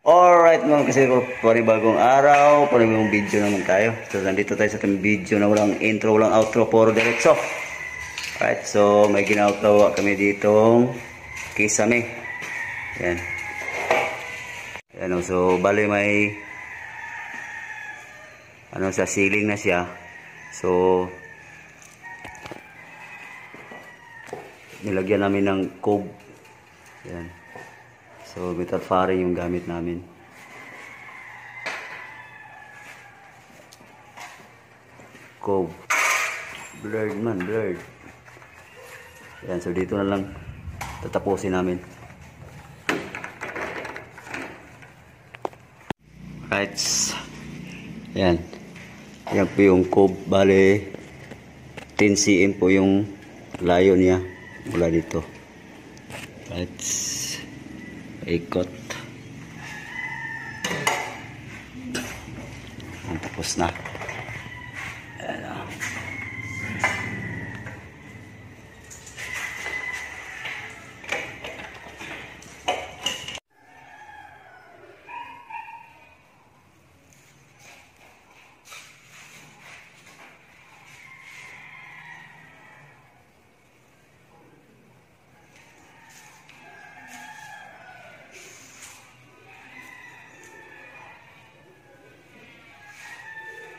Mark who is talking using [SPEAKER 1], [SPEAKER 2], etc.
[SPEAKER 1] Alright mga kasi ko, panibagong araw, panibagong video naman tayo. So nandito tayo sa ating video na walang intro, walang outro, puro diretso. Alright, so may ginagawa kami ditong kisame. Yan. Yan, so bali may sa ceiling na siya. So nilagyan namin ng cob. Yan. So, metal faring yung gamit namin. Cob. Blurred man, blurred. Yan, so dito na lang tatapusin namin. Right. Yan. Yan po yung cob. Bale, 10 cm po yung layo niya mula dito. Right. Ikot. Tapos na.